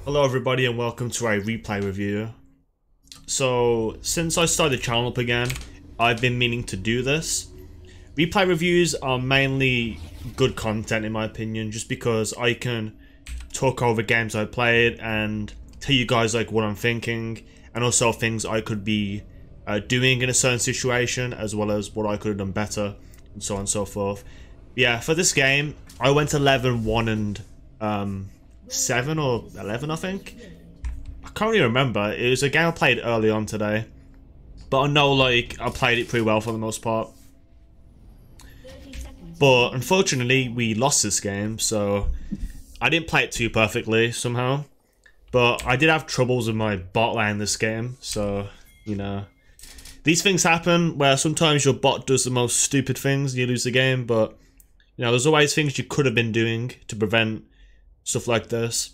Hello everybody and welcome to a replay review. So, since I started the channel up again, I've been meaning to do this. Replay reviews are mainly good content in my opinion, just because I can talk over games I played and tell you guys like what I'm thinking, and also things I could be doing in a certain situation, as well as what I could have done better, and so on and so forth. Yeah, for this game, I went 11-1 and 7 or 11, I think. I can't really remember. It was a game I played early on today, but I know like I played it pretty well for the most part. But unfortunately, we lost this game, so I didn't play it too perfectly somehow. But I did have troubles with my bot lane this game, so you know, these things happen where sometimes your bot does the most stupid things and you lose the game. But you know, there's always things you could have been doing to prevent stuff like this.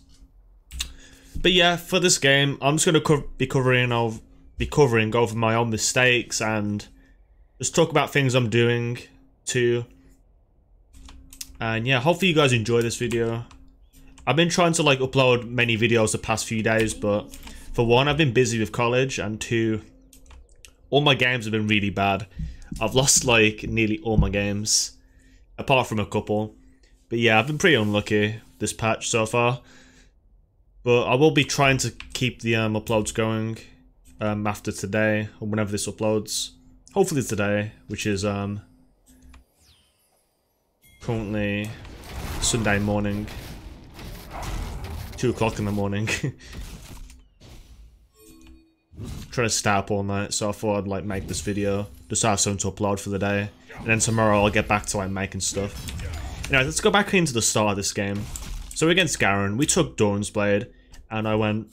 But yeah, for this game, I'm just gonna be covering over my own mistakes and just talk about things I'm doing too. And yeah, hopefully you guys enjoy this video. I've been trying to like upload many videos the past few days, but for one, I've been busy with college, and two, all my games have been really bad. I've lost like nearly all my games, apart from a couple. But yeah, I've been pretty unlucky this patch so far. But I will be trying to keep the uploads going after today, or whenever this uploads. Hopefully today, which is currently Sunday morning. 2 o'clock in the morning. Trying to stay up all night, so I thought I'd like make this video just so I have something to upload for the day, and then tomorrow I'll get back to like making stuff. Anyway, let's go back into the start of this game. So against Garen, we took Doran's Blade, and I went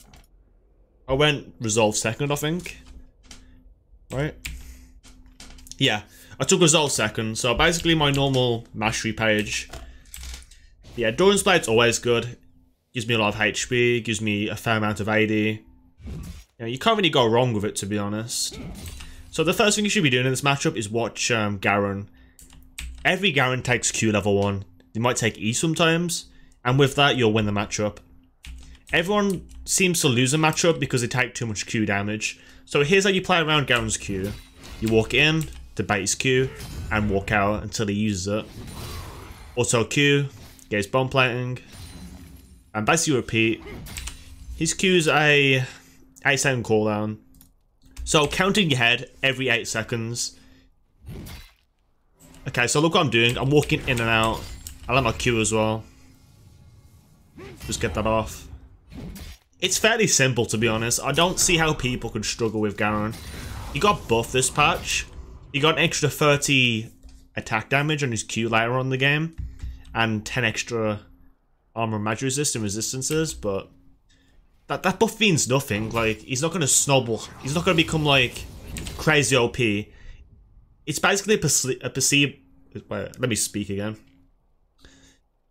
Resolve second, I think. Right? Yeah, I took Resolve second, so basically my normal mastery page. Yeah, Doran's Blade's always good. Gives me a lot of HP, gives me a fair amount of AD. You know, you can't really go wrong with it, to be honest. So the first thing you should be doing in this matchup is watch Garen. Every Garen takes Q level 1. They might take E sometimes, and with that you'll win the matchup. Everyone seems to lose a matchup because they take too much Q damage. So here's how you play around Garen's Q. You walk in to bait his Q, and walk out until he uses it. Auto Q, get his bomb plating, and basically repeat. His Q's a 8-second cooldown. So counting your head every 8 seconds. Okay, so look what I'm doing. I'm walking in and out. I like my Q as well. Just get that off. It's fairly simple, to be honest. I don't see how people could struggle with Garen. He got buffed this patch. He got an extra 30 attack damage on his Q later on in the game, and 10 extra armor and magic resist and resistances, but that buff means nothing. Like, he's not going to snowball. He's not going to become like crazy OP. It's basically a perceived... Wait, let me speak again.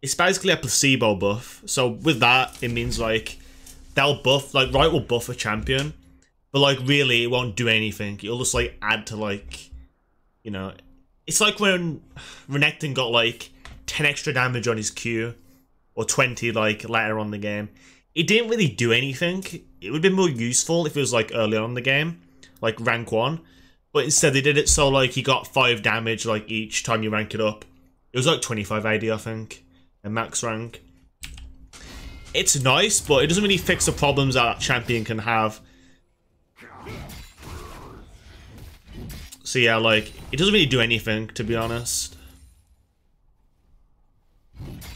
It's basically a placebo buff. So with that, it means like they'll buff, like Riot will buff a champion, but like really it won't do anything. It'll just like add to like, you know, it's like when Renekton got like 10 extra damage on his Q, or 20 like later on in the game. It didn't really do anything. It would have been more useful if it was like early on in the game, like rank 1. But instead they did it so like you got 5 damage like each time you rank it up. It was like 25 AD, I think, and max rank. It's nice, but it doesn't really fix the problems that champion can have. So yeah, like, it doesn't really do anything, to be honest.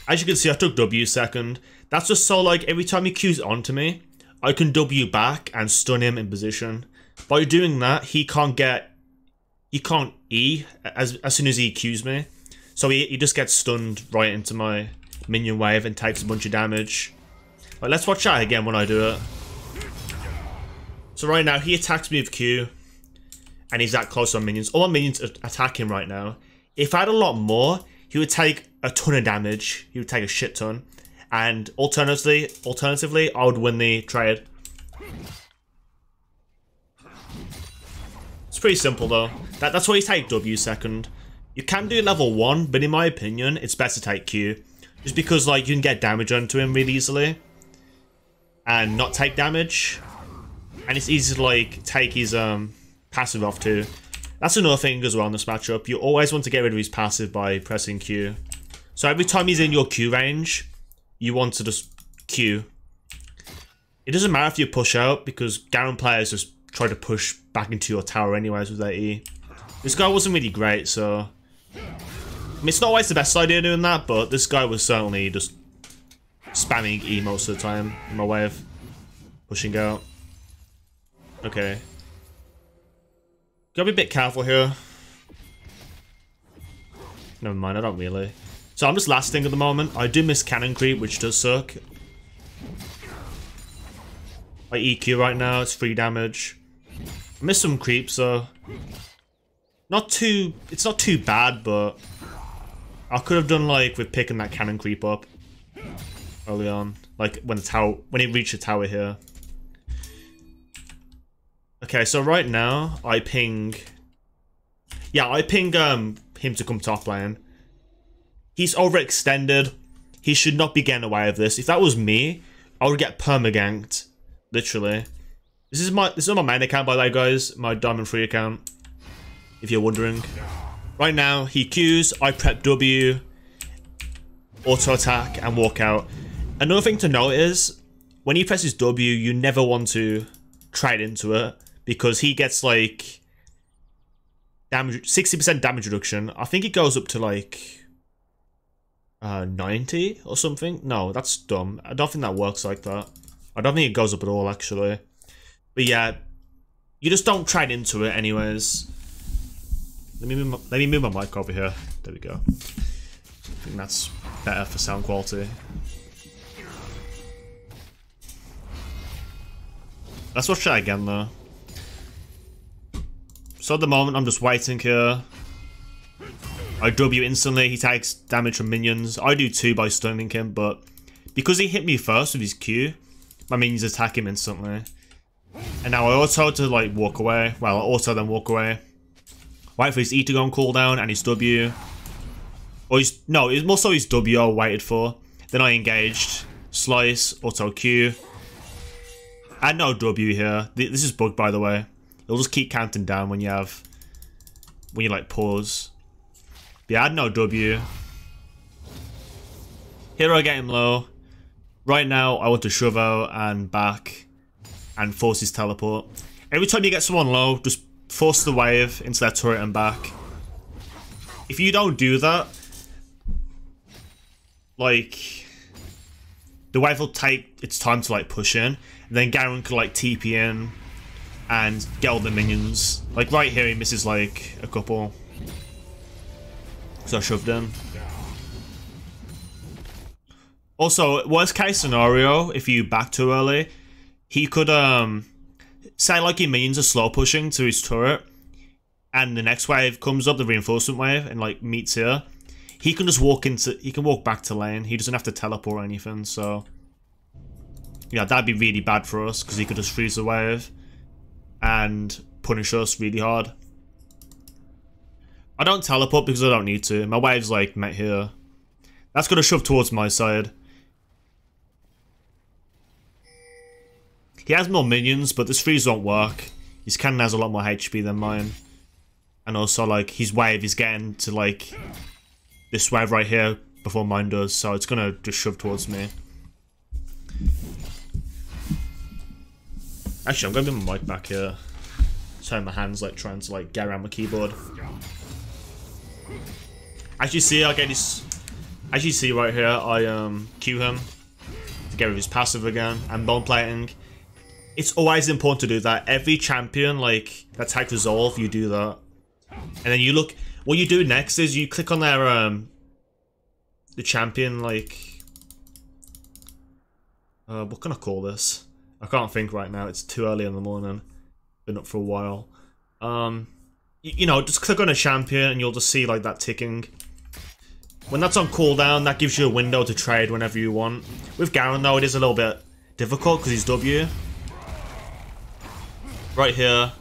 As you can see, I took W second. That's just so like every time he Q's onto me, I can W back and stun him in position. By doing that, he can't E as soon as he Q's me. So he just gets stunned right into my minion wave and takes a bunch of damage. Right, let's watch that again when I do it. So right now, he attacks me with Q, and he's that close on minions. All my minions attack him right now. If I had a lot more, he would take a ton of damage. He would take a shit ton. And alternatively, I would win the trade. It's pretty simple though. That's why you take W second. You can do level 1, but in my opinion, it's best to take Q. Just because like you can get damage onto him really easily. and not take damage. And it's easy to like take his passive off too. That's another thing as well in this matchup. You always want to get rid of his passive by pressing Q. So every time he's in your Q range, you want to just Q. It doesn't matter if you push out, because Garen players just try to push back into your tower anyways with their E. This guy wasn't really great, so... I mean, it's not always the best idea doing that, but this guy was certainly just spamming E most of the time in my way of pushing out. Okay. Gotta be a bit careful here. Never mind, I don't really. So I'm just lasting at the moment. I do miss cannon creep, which does suck. I EQ right now, it's 3 damage. I missed some creep, so it's not too bad, but I could have done like with picking that cannon creep up early on, like when it reached the tower here. Okay, so right now I ping him to come top lane. He's overextended. He should not be getting away with this. If that was me, I would get perma-ganked. Literally. This is my main account, by the way, guys. My Diamond 3 account. If you're wondering. Right now, he Qs, I prep W, auto attack, and walk out. Another thing to note is, when he presses W, you never want to trade into it, because he gets like damage, 60% damage reduction. I think it goes up to like 90 or something. No, that's dumb. I don't think that works like that. I don't think it goes up at all, actually. But yeah, you just don't trade into it anyways. Let me move my mic over here. There we go. I think that's better for sound quality. Let's watch that again though. So at the moment I'm just waiting here. I W instantly, he takes damage from minions. I do too by stunning him, but because he hit me first with his Q, my minions attack him instantly. And now I auto to like walk away. Well, I auto then walk away. Wait for his E to go on cooldown and his W. Or his, no, it was more so his W I waited for. Then I engaged. Slice, auto Q. And no W here. This is bugged, by the way. It'll just keep counting down when you like pause. But yeah, I had no W. Here I get him low. Right now, I want to shove out and back and force his teleport. Every time you get someone low, just force the wave into their turret and back. If you don't do that, like, the wave will take its time to like push in, and then Garen could like TP in and get all the minions. Like right here, he misses like a couple. So I shoved in. Also, worst case scenario, if you back too early, he could say like your minions are slow pushing to his turret, and the next wave comes up, the reinforcement wave, and like meets here. He can just walk back to lane. He doesn't have to teleport or anything. So yeah, that'd be really bad for us because he could just freeze the wave and punish us really hard. I don't teleport because I don't need to. My wave's like met here. That's gonna shove towards my side. He has more minions, but this freeze won't work. His cannon has a lot more HP than mine. And also, like, his wave is getting to, like, this wave right here before mine does, so it's gonna just shove towards me. Actually, I'm gonna move my mic back here. So my hand's, like, trying to, like, get around my keyboard. As you see, I get this... As you see right here, I, Q him to get rid of his passive again. And bone plating. It's always important to do that. Every champion, like, that takes resolve, you do that. And then you look... What you do next is you click on their, the champion, like... what can I call this? I can't think right now. It's too early in the morning. Been up for a while. You know, just click on a champion and you'll just see, like, that ticking. When that's on cooldown, that gives you a window to trade whenever you want. With Garen, though, it is a little bit difficult because he's W. Right here,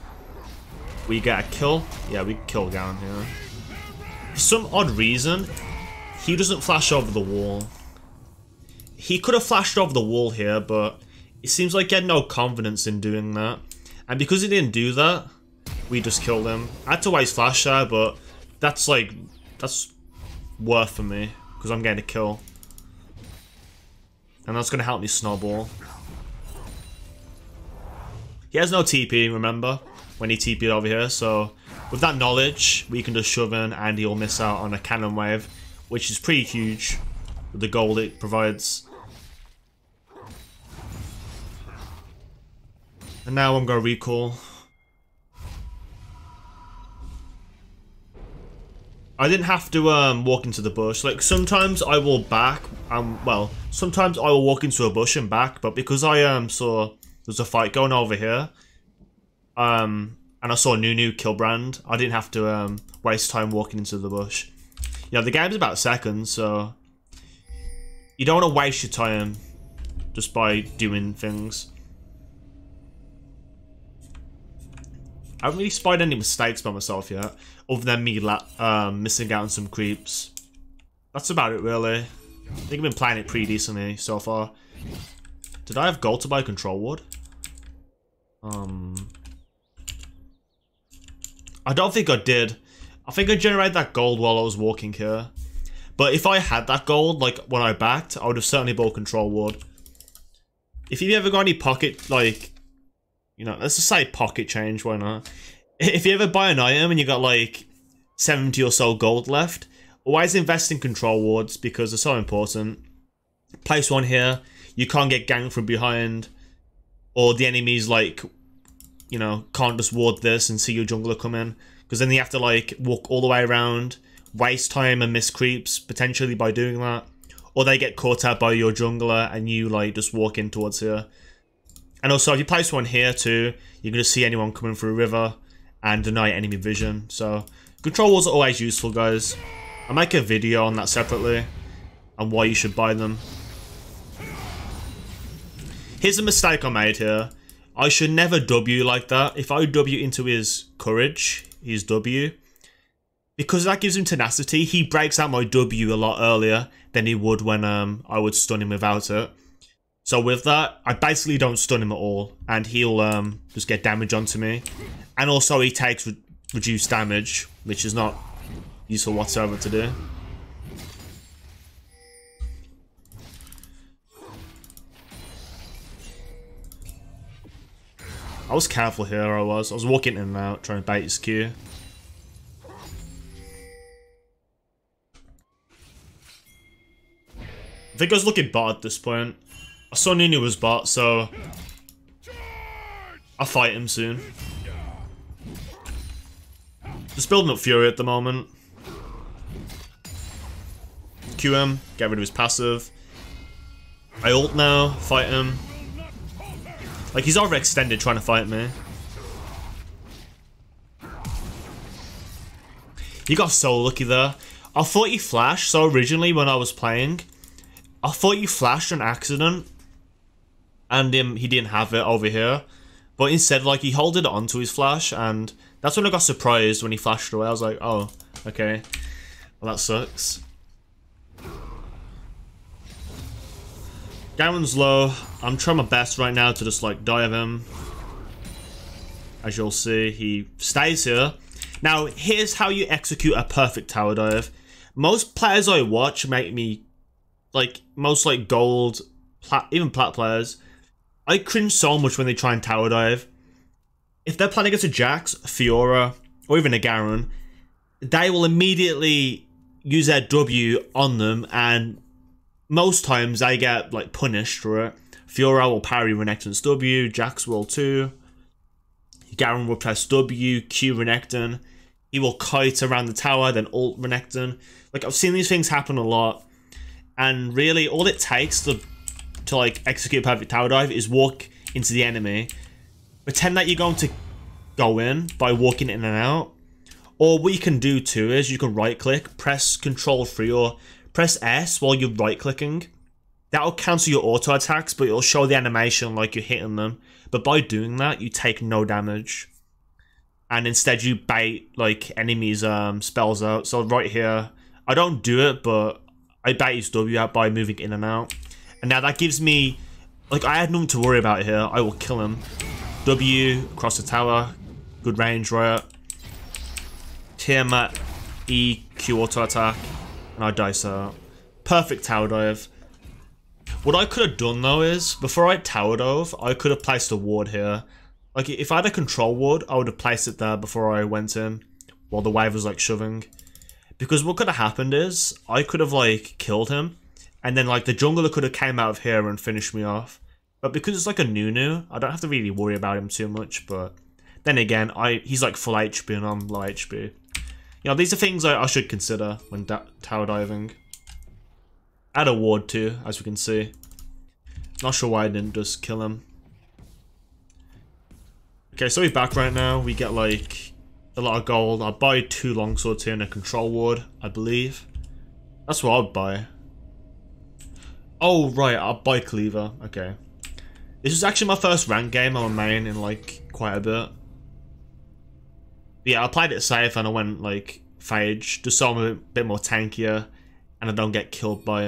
we get a kill. Yeah, we kill Garen here. For some odd reason, he doesn't flash over the wall. He could have flashed over the wall here, but It seems like he had no confidence in doing that. And because he didn't do that, we just killed him. I had to waste flash there, but that's like, that's worth for me. Because I'm getting a kill. And that's going to help me snowball. He has no TP, remember? When he TP'd over here, so with that knowledge, we can just shove in and he'll miss out on a cannon wave, which is pretty huge with the gold it provides. And now I'm going to recall. I didn't have to walk into the bush. Like, sometimes I will back, well, sometimes I will walk into a bush and back, but because I saw there's a fight going over here, and I saw Nunu kill Brand, I didn't have to waste time walking into the bush. Yeah, the game's about seconds, so you don't want to waste your time just by doing things. I haven't really spied any mistakes by myself yet, other than me missing out on some creeps. That's about it, really. I think I've been playing it pretty decently so far. Did I have gold to buy control wood? I don't think I did. I think I generated that gold while I was walking here. But if I had that gold, like when I backed, I would have certainly bought control wood. If you've ever got any pocket, like, you know, let's just say pocket change, why not? If you ever buy an item and you got like 70 or so gold left, always invest in control wards because they're so important. Place one here, you can't get ganked from behind, or the enemies like, you know, can't just ward this and see your jungler come in, because then you have to like walk all the way around, waste time and miss creeps potentially by doing that, or they get caught out by your jungler and you like just walk in towards here. And also if you place one here too, you can just see anyone coming through a river and deny enemy vision. So control walls are always useful, guys. I'll make a video on that separately and why you should buy them. Here's a mistake I made here. I should never W like that. If I W into his courage, his W, because that gives him tenacity, he breaks out my W a lot earlier than he would when I would stun him without it. So with that, I basically don't stun him at all, and he'll just get damage onto me. And also he takes reduced damage, which is not useful whatsoever to do. I was careful here, I was walking in and out, trying to bait his Q. I think I was looking bot at this point. I saw Nunu was bot, so I'll fight him soon. Just building up Fury at the moment. Q him, get rid of his passive. I ult now, fight him. Like, he's overextended trying to fight me. You got so lucky there. I thought he flashed, so originally when I was playing, I thought you flashed on accident. And he didn't have it over here. But instead, like, he held it onto his flash, and that's when I got surprised when he flashed away. I was like, oh, okay. Well, that sucks. Garen's low. I'm trying my best right now to just like dive him. As you'll see, he stays here. Now, here's how you execute a perfect tower dive. Most players I watch make me, like, most like gold, even plat players, I cringe so much when they try and tower dive. If they're playing against a Jax, a Fiora, or even a Garen, they will immediately use their W on them, and most times they get like punished for it. Fiora will parry Renekton's W, Jax will too. Garen will press W, Q Renekton. He will kite around the tower, then ult Renekton. Like, I've seen these things happen a lot. And really, all it takes to like execute a perfect tower dive is walk into the enemy. Pretend that you're going to go in by walking in and out. Or what you can do too is you can right click, press Control 3 or press S while you're right clicking. That'll cancel your auto attacks, but it'll show the animation like you're hitting them. But by doing that, you take no damage. And instead you bait like enemies' spells out. So right here, I don't do it, but I bait his W out by moving in and out. And now that gives me Like, I had nothing to worry about here. I will kill him. W, across the tower. Good range, right? Tiamat, E, Q auto attack. And I dice out. Perfect tower dive. What I could have done, though, is, before I tower dove, I could have placed a ward here. Like, if I had a control ward, I would have placed it there before I went in. While the wave was, like, shoving. Because what could have happened is, I could have, like, killed him. And then, like, the jungler could have came out of here and finished me off. But because it's, like, a Nunu, I don't have to really worry about him too much. But then again, he's, like, full HP and I'm low HP. You know, these are things I should consider when tower diving. Add a ward too, as we can see. Not sure why I didn't just kill him. Okay, so we're back right now. We get, like, a lot of gold. I'll buy 2 longswords here and a control ward, I believe. That's what I'd buy. Oh, right, I'll buy Cleaver. Okay. This is actually my first ranked game on main in, like, quite a bit. But yeah, I played it safe and I went, like, Phage, just so I'm a bit more tankier and I don't get killed by,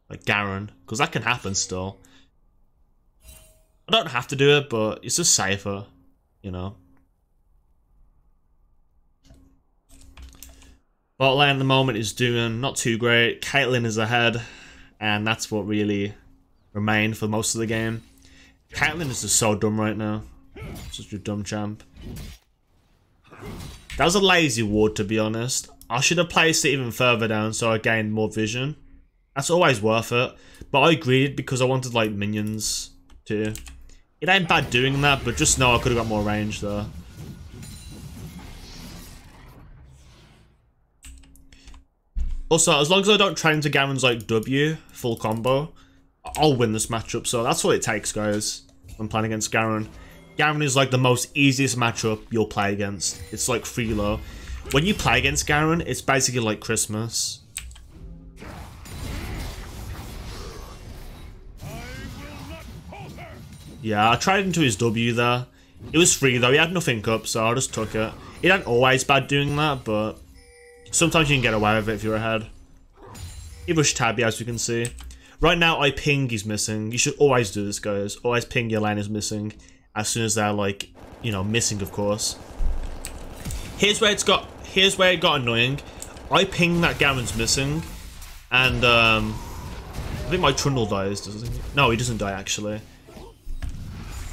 like, Garen. Because that can happen still. I don't have to do it, but it's just safer. You know. Bot lane at the moment is doing not too great. Caitlyn is ahead, and that's what really remained for most of the game. Caitlyn is just so dumb right now. Such a dumb champ. That was a lazy ward, to be honest. I should have placed it even further down so I gained more vision. That's always worth it. But I agreed because I wanted, like, minions too. It ain't bad doing that, but just know I could have got more range there. Also, as long as I don't train to Garen's, like, W, full combo, I'll win this matchup. So that's what it takes, guys, when playing against Garen. Garen is, like, the most easiest matchup you'll play against. It's, like, free low. When you play against Garen, it's basically like Christmas. Yeah, I tried into his W there. It was free though, he had nothing up, so I just took it. It ain't always bad doing that, but sometimes you can get away with it if you're ahead. He rushed Tabby, as you can see. Right now, I ping he's missing. You should always do this, guys. Always ping your lane is missing. As soon as they're, like, you know, missing, of course. Here's where it got annoying. I ping that Garen's missing. And, I think my Trundle dies, doesn't he? No, he doesn't die, actually.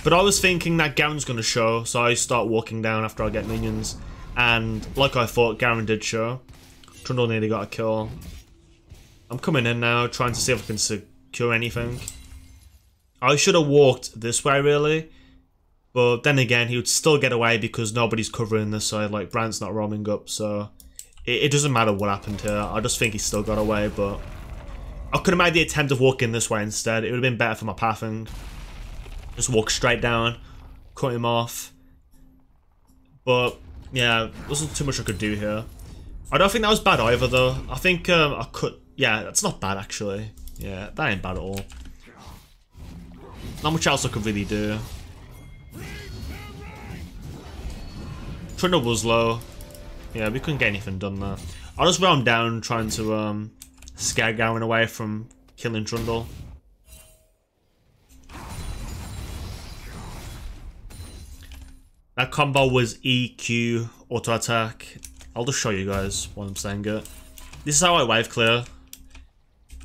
But I was thinking that Garen's going to show, so I start walking down after I get minions. And like I thought, Garen did show. Trundle nearly got a kill. I'm coming in now, trying to see if I can secure anything. I should have walked this way, really. But then again, he would still get away because nobody's covering this side. Like, Brand's not roaming up, so it doesn't matter what happened here. I just think he still got away, but I could have made the attempt of walking this way instead. It would have been better for my pathing. Just walk straight down, cut him off. But yeah, there wasn't too much I could do here. I don't think that was bad either, though. I think I could. Yeah, that's not bad actually. Yeah, that ain't bad at all. Not much else I could really do. Trundle was low. Yeah, we couldn't get anything done there. I'll just roam down trying to scare Garen away from killing Trundle. That combo was EQ auto attack. I'll just show you guys while I'm saying it. This is how I wave clear.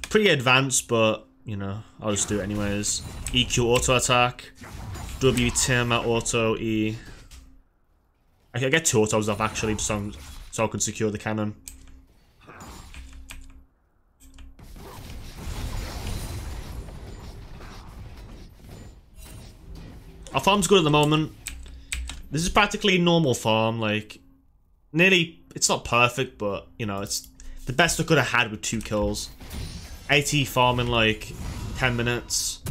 Pretty advanced, but you know, I'll just do it anyways. EQ auto attack. W Tiamat auto E. I get 2 autos off actually, so I can secure the cannon. Our farm's good at the moment. This is practically normal farm, like, nearly, it's not perfect, but, you know, it's the best I could have had with 2 kills. 80 farm in, like, 10 minutes,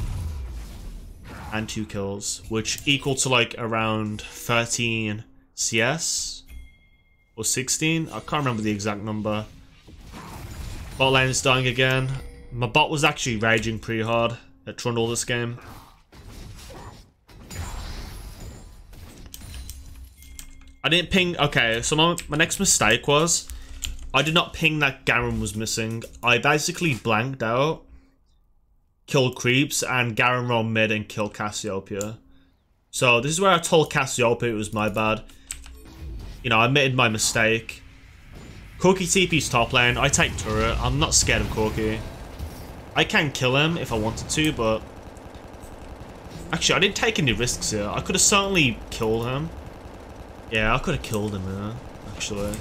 and 2 kills, which equal to, like, around 13 CS, or 16, I can't remember the exact number. Bot lane is dying again. My bot was actually raging pretty hard at Trundle this game. I didn't ping. Okay, so my next mistake was I did not ping that Garen was missing. I basically blanked out kill creeps, and Garen roam mid and kill Cassiopeia. So this is where I told Cassiopeia it was my bad. You know, I admitted my mistake. Corki TP's top lane. I take turret. I'm not scared of Corki. I can kill him if I wanted to, but... Actually, I didn't take any risks here. I could have certainly killed him. Yeah, I could have killed him here, actually.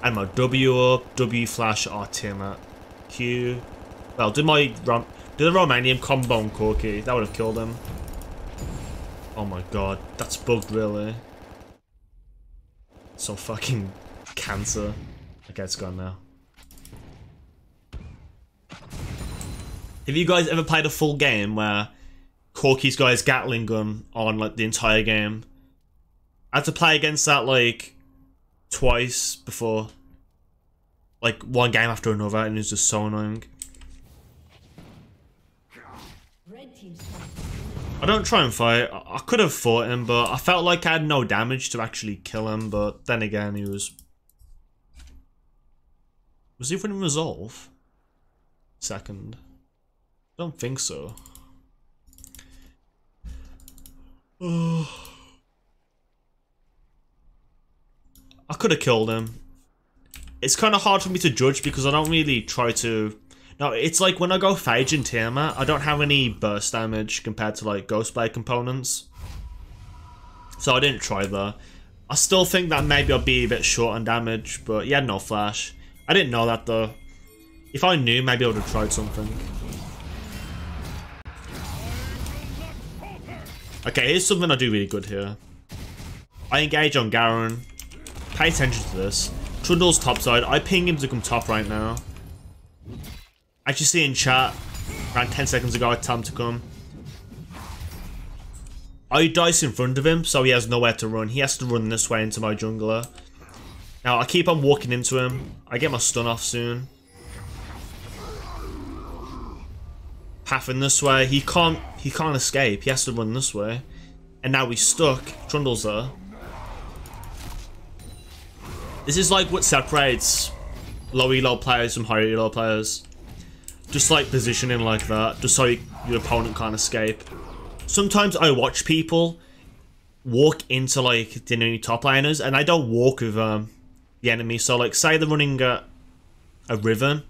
And my W up, W flash, Artima, Q. Well, did the Romanian combo on Corki. That would have killed him. Oh my god, that's bugged, really. So fucking cancer. Okay, it's gone now. Have you guys ever played a full game where Corki's got his Gatling gun on like the entire game? I had to play against that like twice before. Like one game after another, and it was just so annoying. I don't try and fight. I could have fought him, but I felt like I had no damage to actually kill him, but then again he was... Was he winning Resolve? Second. Don't think so. I could have killed him. It's kind of hard for me to judge because I don't really try to... No, it's like when I go Phage in Tiamat, I don't have any burst damage compared to like Ghostblade components. So I didn't try that. I still think that maybe I'll be a bit short on damage, but he had no flash. I didn't know that though. If I knew, maybe I would have tried something. Okay, here's something I do really good here. I engage on Garen. Pay attention to this. Trundle's topside. I ping him to come top right now. Actually see in chat, around 10 seconds ago, I tell him to come. I dice in front of him, so he has nowhere to run. He has to run this way into my jungler. Now, I keep on walking into him. I get my stun off soon. Pathing this way. He can't escape. He has to run this way. And now he's stuck. Trundle's there. This is like what separates low elo players from high elo players. Just like positioning like that, just so your opponent can't escape. Sometimes I watch people walk into like the enemy top laners, and I don't walk with the enemy. So like, say they're running a Riven.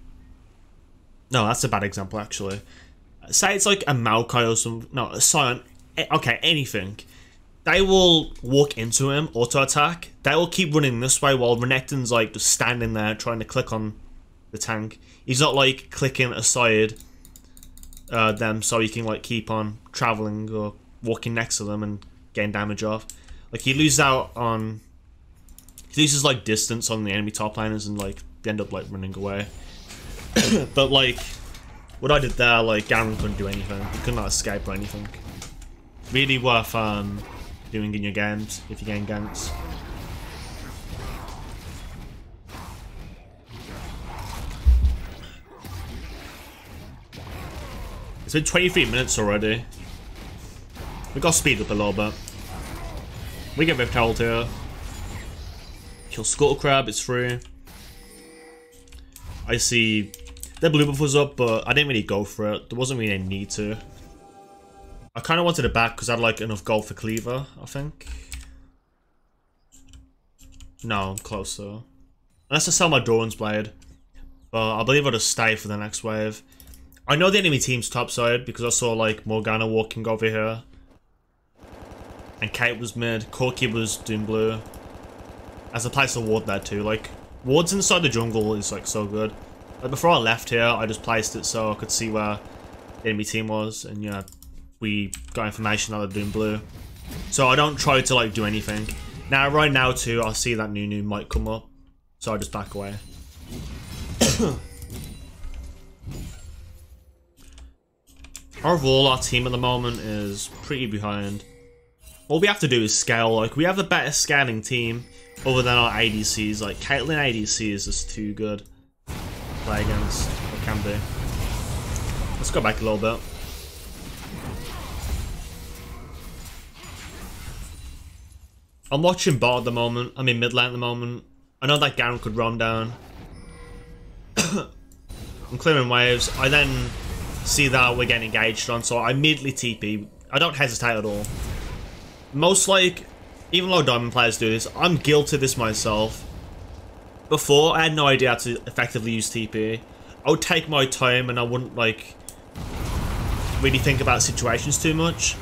No, that's a bad example actually. Say it's like a Maokai or some, no, a Sion. Okay, anything. They will walk into him, auto attack. They will keep running this way while Renekton's like just standing there trying to click on the tank. He's not like clicking aside them so he can like keep on traveling or walking next to them and getting damage off. Like he loses out on, he loses like distance on the enemy top laners and like they end up like running away. But like what I did there, like Garen couldn't do anything. He could not escape or anything. Really worth doing in your games if you're getting ganks. It's been 23 minutes already. We got to speed up a little bit. We get Rift Herald here. Kill Scuttle Crab, it's free. I see the blue buff was up, but I didn't really go for it. There wasn't really any need to. I kind of wanted it back because I had like enough gold for Cleaver, I think. No, I'm close though. Unless I sell my Doran's Blade. But I believe I'll just stay for the next wave. I know the enemy team's topside because I saw like Morgana walking over here. And Kate was mid, Corki was doing blue. As I placed a ward there too. Like, wards inside the jungle is like so good. Like before I left here, I just placed it so I could see where the enemy team was. And you know, we got information that they're doing blue. So I don't try to like do anything. Now, right now too, I see that Nunu might come up. So I just back away. Overall, our team at the moment is pretty behind. All we have to do is scale. Like, we have the better scaling team other than our ADCs. Like, Caitlyn ADC is just too good to play against. It can be. Let's go back a little bit. I'm watching bot at the moment. I'm in mid lane at the moment. I know that Garen could roam down. I'm clearing waves. I then see that we're getting engaged on, so I immediately TP. I don't hesitate at all. Most like, even though diamond players do this, I'm guilty of this myself. Before, I had no idea how to effectively use TP. I would take my time and I wouldn't like really think about situations too much.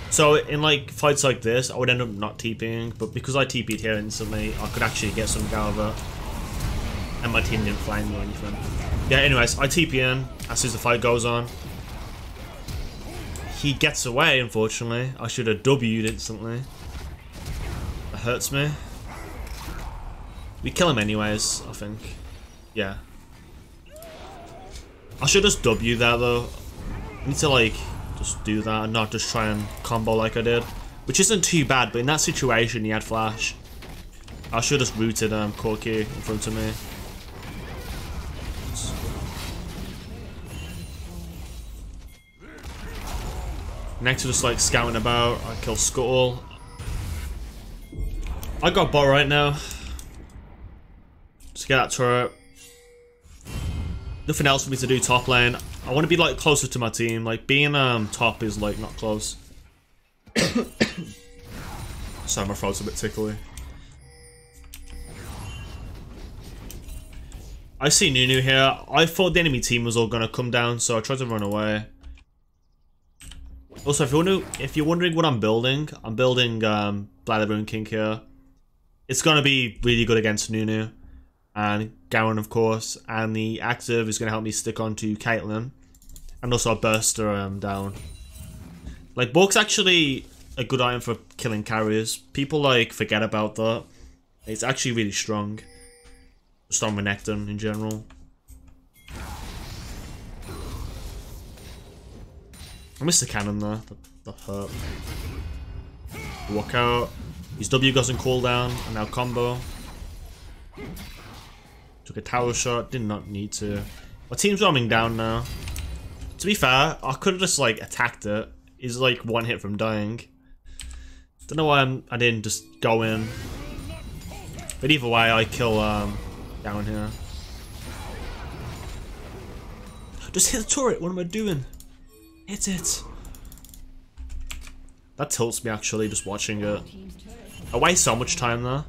So in like fights like this, I would end up not TPing, but because I TP'd here instantly, I could actually get something out of it. And my team didn't flame me or anything. Yeah, anyways, I TP in as soon as the fight goes on. He gets away, unfortunately. I should have W'd instantly. That hurts me. We kill him anyways, I think. Yeah. I should just W there though. I need to like just do that and not just try and combo like I did. Which isn't too bad, but in that situation he had flash. I should have just rooted Corky in front of me. Next we're just like scouting about. I kill Scuttle. I got bot right now. Just get that turret. Nothing else for me to do top lane. I want to be like closer to my team. Like being top is like not close. Sorry, my throat's a bit tickly. I see Nunu here. I thought the enemy team was all gonna come down, so I tried to run away. Also, if you're wondering what I'm building Bladder Rune King here. It's gonna be really good against Nunu. And Garen, of course, and the active is going to help me stick on to Caitlyn. And also a burster down. Like, Bork's actually a good item for killing carriers. People, like, forget about that. It's actually really strong. Just on Renekton in general. I missed the cannon there. That hurt. Walk out. His W goes in cooldown, and now combo. Took a tower shot, did not need to. My team's roaming down now. To be fair, I could have just like attacked it. He's like one hit from dying. Don't know why I didn't just go in. But either way, I kill down here. Just hit the turret, what am I doing? Hit it. That tilts me actually, just watching it. I waste so much time there.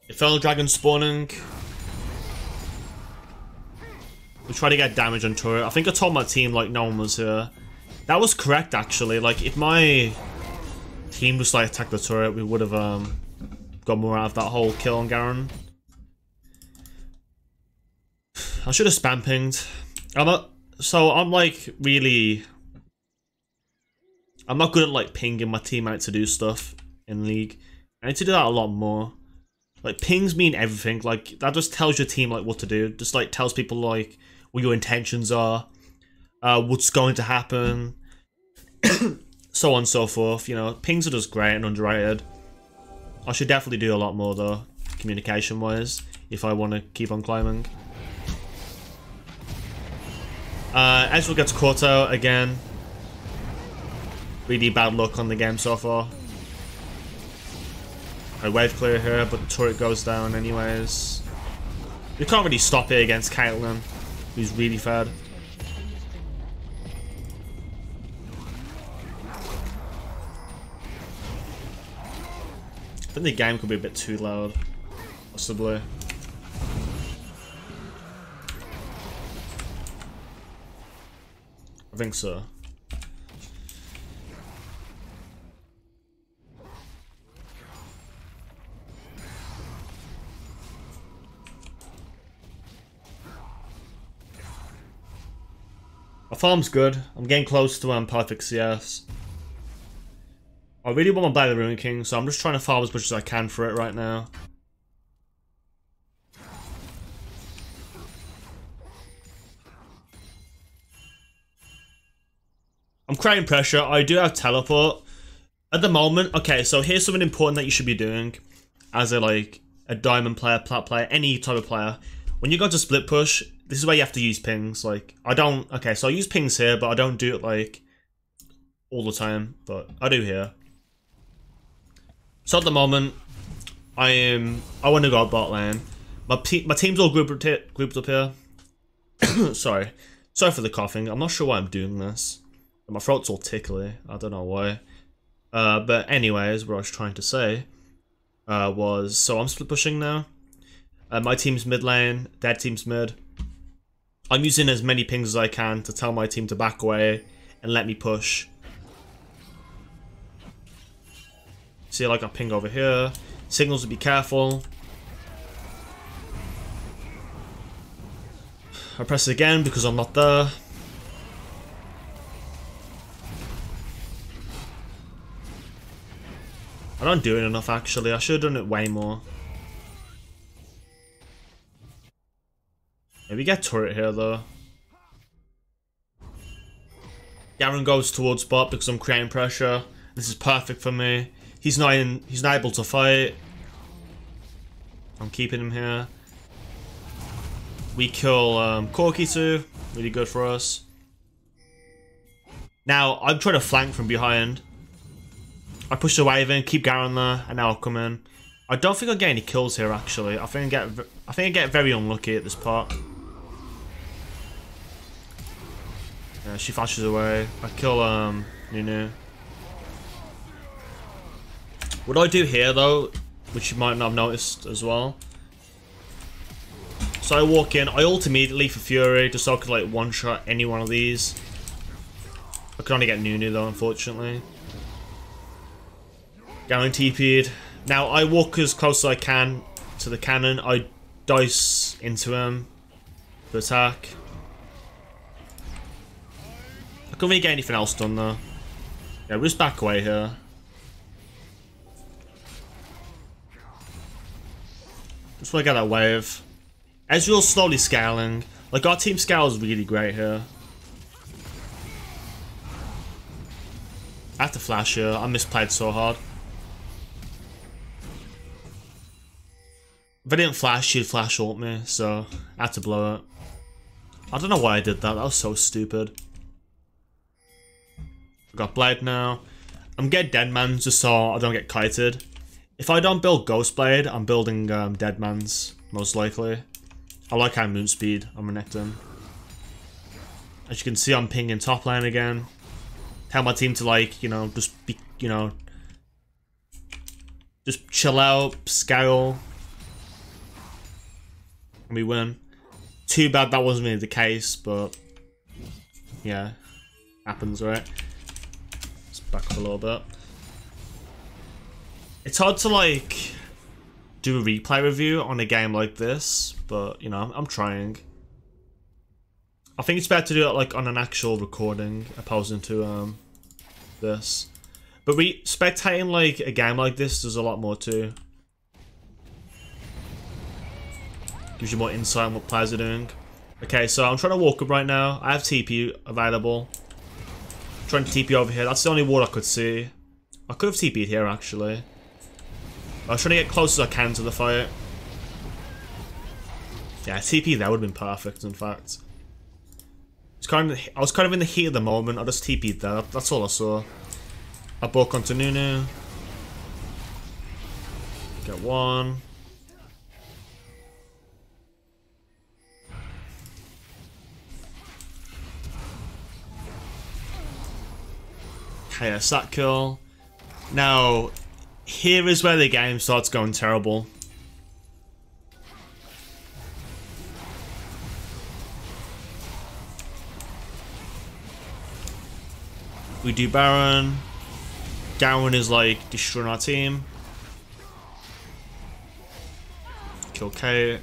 Infernal Dragon spawning. We try to get damage on turret. I think I told my team like no one was here. That was correct actually. Like if my team just like attacked the turret, we would have got more out of that whole kill on Garen. I should have spam pinged. I'm like really. I'm not good at like pinging my teammate to do stuff in League. I need to do that a lot more. Like, pings mean everything. Like, that just tells your team, like, what to do. Just, like, tells people, like, what your intentions are. What's going to happen. So on and so forth. You know, pings are just great and underrated. I should definitely do a lot more, though. Communication-wise. If I want to keep on climbing. Ezreal gets caught out again. Really bad luck on the game so far. I wave clear here, but the turret goes down anyways. You can't really stop it against Caitlyn, who's really fed. I think the game could be a bit too loud, possibly. I think so. My farm's good. I'm getting close to perfect CS. I really want my Bladder Rune King, so I'm just trying to farm as much as I can for it right now. I'm creating pressure. I do have teleport. At the moment, okay, so here's something important that you should be doing as a diamond player, plat player, any type of player. When you go to split push, this is where you have to use pings. Like, I don't... Okay, so I use pings here, but I don't do it, like, all the time. But I do here. So at the moment, I want to go bot lane. My team's all grouped up here. Sorry. Sorry for the coughing. I'm not sure why I'm doing this. My throat's all tickly. I don't know why. But anyways, what I was trying to say was... So I'm split pushing now. My team's mid lane. Their team's mid. I'm using as many pings as I can to tell my team to back away and let me push. See, like I ping over here. Signals to be careful. I press it again because I'm not there. I don't do it enough actually. I should have done it way more. Maybe get turret here though. Garen goes towards bot because I'm creating pressure. This is perfect for me. He's not able to fight. I'm keeping him here. We kill Corky too. Really good for us. Now, I'm trying to flank from behind. I push the wave in, keep Garen there, and now I'll come in. I don't think I'll get any kills here actually. I think I get very unlucky at this part. Yeah, she flashes away. I kill Nunu. What I do here though, which you might not have noticed as well. So I walk in, I ult immediately for Fury, just so I could like one-shot any one of these. I could only get Nunu though, unfortunately. Garen TP'd. Now I walk as close as I can to the cannon. I dice into him to attack. I couldn't really get anything else done though. Yeah, we'll just back away here. Just want to get that wave. Ezreal's slowly scaling. Like, our team scale is really great here. I have to flash here. I misplayed so hard. If I didn't flash, she'd flash ult me, so I had to blow it. I don't know why I did that. That was so stupid. I got Blade now. I'm getting Deadmans just so I don't get kited. If I don't build Ghostblade, I'm building Deadmans, most likely. I like high move speed on Renekton. As you can see, I'm pinging top lane again. Tell my team to, like, you know, just be, you know, just chill out, scale. And we win. Too bad that wasn't really the case, but yeah, happens, right? Let's back up a little bit. It's hard to, like, do a replay review on a game like this, but, you know, I'm trying. I think it's better to do it, like, on an actual recording, opposing to, this. But spectating, like, a game like this, there's a lot more to. Gives you more insight on what players are doing. Okay, so I'm trying to walk up right now. I have TP available. I'm trying to TP over here. That's the only ward I could see. I could have TP'd here, actually. I was trying to get close as I can to the fight. Yeah, TP there would have been perfect, in fact. I was kind of in the heat of the moment. I just TP'd there. That's all I saw. I broke onto Nunu. Get one. Okay, that's that kill. Now, here is where the game starts going terrible. We do Baron. Garen is like destroying our team. Kill Kate.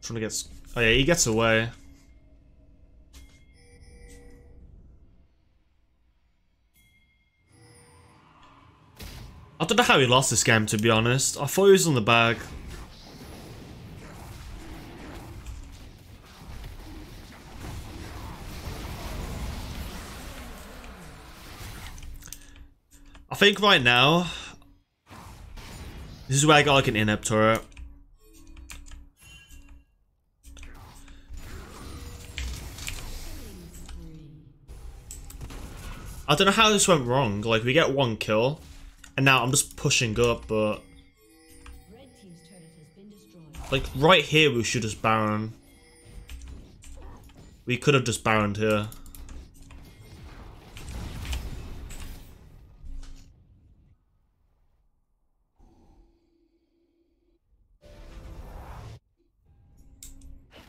Trying to get. Oh yeah, he gets away. I don't know how he lost this game, to be honest. I thought he was on the bag. I think right now, this is where I got like an in-app turret. I don't know how this went wrong. Like, we get 1 kill, and now I'm just pushing up, but... Like, right here we should just Baron. We could have just Baroned here.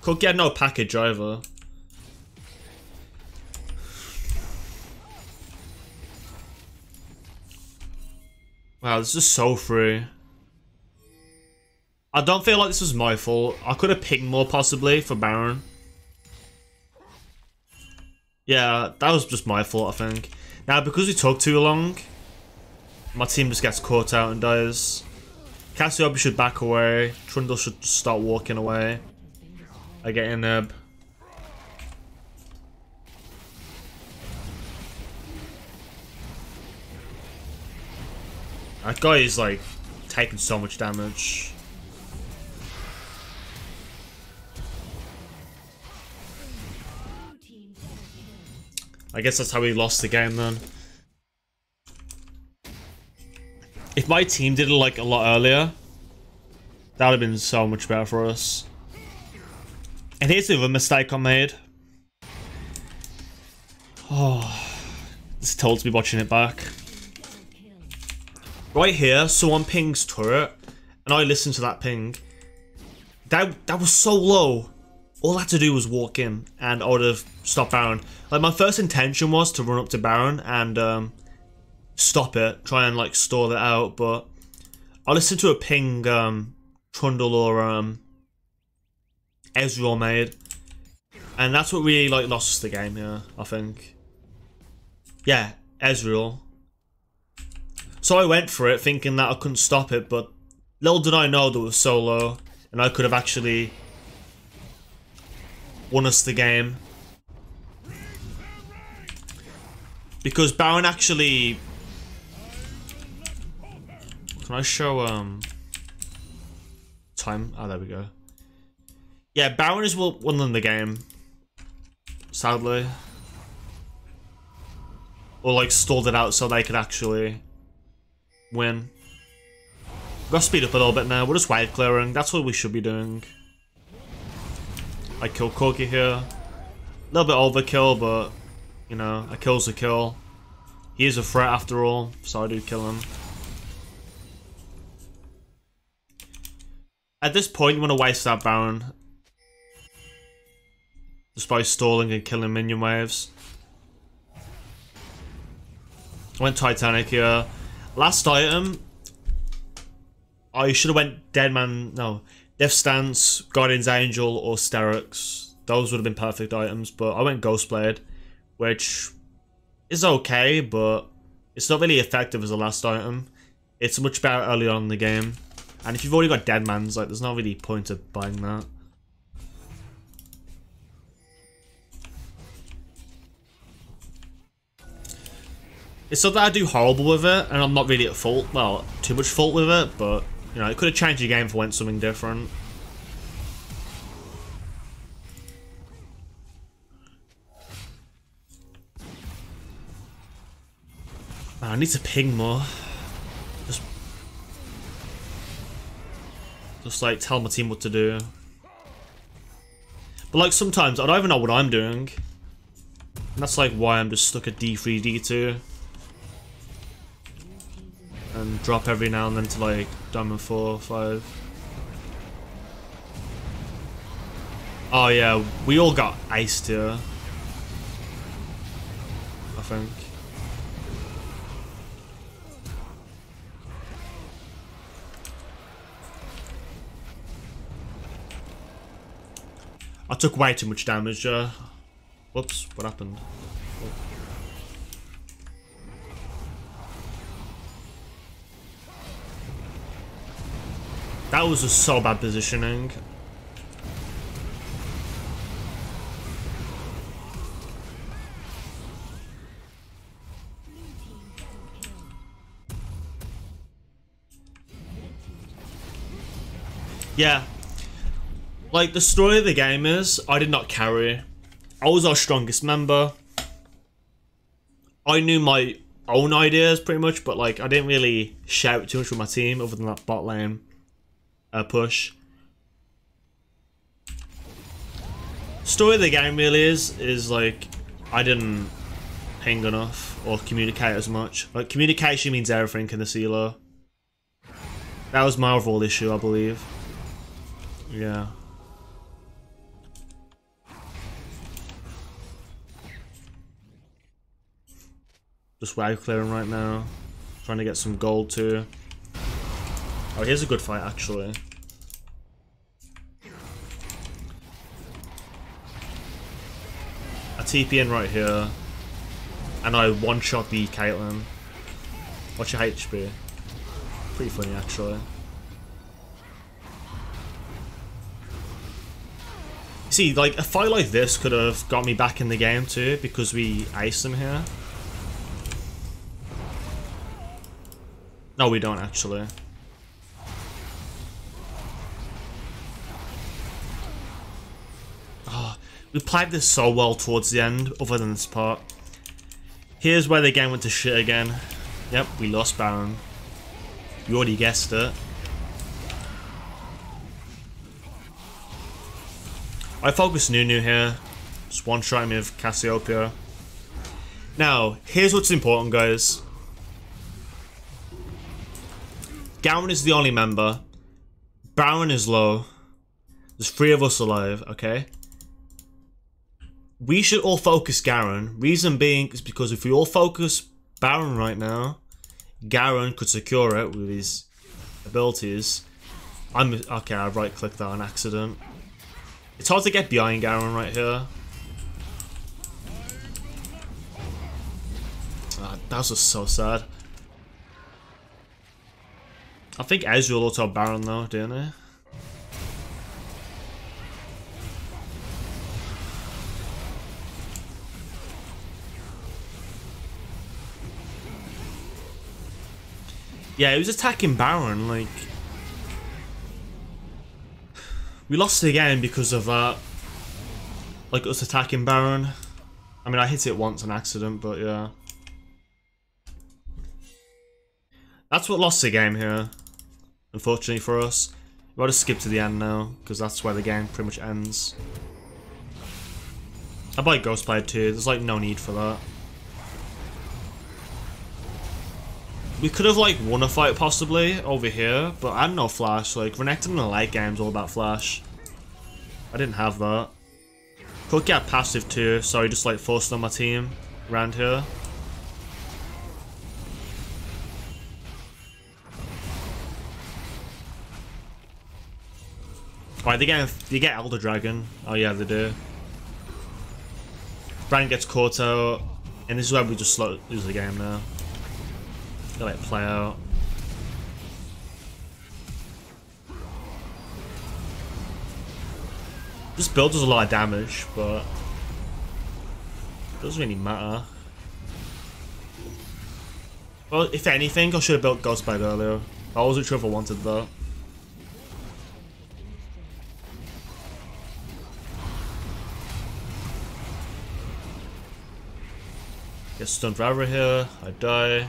Could get no package either. Wow, this is so free. I don't feel like this was my fault. I could have pinged more possibly for Baron. Yeah, that was just my fault, I think. Now, because we took too long, my team just gets caught out and dies. Cassiopeia should back away. Trundle should start walking away. I get in there. That guy is like taking so much damage. I guess that's how we lost the game then. If my team did it like a lot earlier, that would have been so much better for us. And here's the other mistake I made. Oh, this tells me watching it back. Right here, someone pings turret, and I listen to that ping. That was so low. All I had to do was walk in, and I would have stopped Baron. Like, my first intention was to run up to Baron and stop it, try and like stall it out, but I listened to a ping Trundle or Ezreal made, and that's what really like lost us the game here, I think. Yeah, Ezreal. So I went for it thinking that I couldn't stop it, but little did I know that it was so low, and I could have actually won us the game. Because Baron actually... Can I show time? Oh, there we go. Yeah, Baron is won the game. Sadly. Or like stalled it out so they could actually win. We've got to speed up a little bit now. We're just wave clearing. That's what we should be doing. I kill Corki here. A little bit overkill, but you know, a kill's a kill. He is a threat after all, so I do kill him. At this point, you want to waste that Baron just by stalling and killing minion waves. I went Titanic here. Last item, I should have went Death Stance, Guardian's Angel, or Sterix. Those would have been perfect items, but I went Ghostblade, which is okay, but it's not really effective as a last item. It's much better early on in the game. And if you've already got Deadman's, like, there's no really point of buying that. It's not that I do horrible with it, and I'm not really at fault. Well, too much fault with it, but, you know, it could have changed the game if it went something different. Man, I need to ping more. Just like tell my team what to do. But like sometimes I don't even know what I'm doing. And that's like why I'm just stuck at D3, D2. And drop every now and then to like Diamond 4, 5. Oh yeah, we all got iced here. I think. I took way too much damage. Whoops, what happened? Oh. That was just so bad positioning. Yeah. Like, the story of the game is, I did not carry. I was our strongest member. I knew my own ideas pretty much, but like I didn't really shout too much with my team other than that bot lane push. Story of the game really is like I didn't ping enough or communicate as much. Like communication means everything in the CeeLo. That was my overall issue, I believe. Yeah. Just wave clearing right now. Trying to get some gold too. Oh, here's a good fight actually. A TP in right here. And I one-shot the Caitlyn. What's your HP? Pretty funny actually. See, like a fight like this could have got me back in the game too because we aced them here. No, we don't actually. Oh, we played this so well towards the end, other than this part. Here's where the game went to shit again. Yep, we lost Baron. You already guessed it. I focus Nunu here. Just one-shot me with Cassiopeia. Now, here's what's important, guys. Garen is the only member. Baron is low. There's 3 of us alive, okay? We should all focus Garen. Reason being is because if we all focus Baron right now, Garen could secure it with his abilities. Okay, I right-clicked that on accident. It's hard to get behind Garen right here. That was just so sad. I think Ezreal auto Baron though, didn't he? Yeah, he was attacking Baron, like... We lost the game because of that. Like, us attacking Baron. I mean, I hit it once on accident, but yeah. That's what lost the game here. Unfortunately for us. We've got to skip to the end now, because that's where the game pretty much ends. I buy Ghostblade too, there's like no need for that. We could have like won a fight possibly over here, but I had no flash. Like Renekton in the late game's all about flash. I didn't have that. Could get passive too, so I just like forced on my team around here. Right, they get Elder Dragon. Oh yeah, they do. Brian gets caught out, and this is where we just lose the game now. Gotta let it play out. This build does a lot of damage, but it doesn't really matter. Well, if anything, I should have built Ghostblade earlier. I wasn't sure if I wanted that. Get stunned forever here. I die.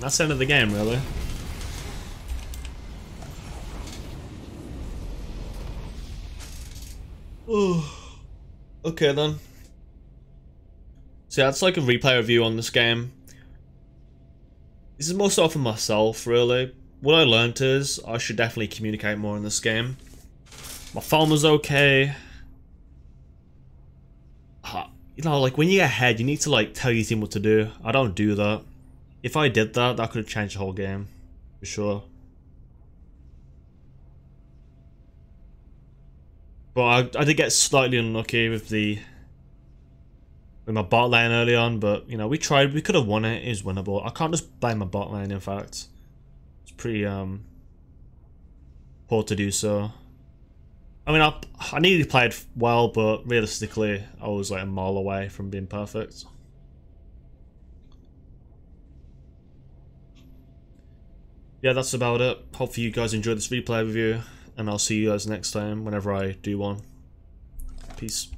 That's the end of the game, really. Oh, okay then. So yeah, that's like a replay review on this game. This is more so for myself, really. What I learned is I should definitely communicate more in this game. My farm was okay. You know, like when you get ahead, you need to like tell your team what to do. I don't do that. If I did that, that could have changed the whole game, for sure. But I did get slightly unlucky with my bot lane early on, but you know, we tried, we could have won it, it is winnable. I can't just blame my bot lane, in fact. It's pretty poor to do so. I mean, I nearly played well, but realistically, I was like a mile away from being perfect. Yeah, that's about it. Hopefully you guys enjoyed this replay review, and I'll see you guys next time whenever I do one. Peace.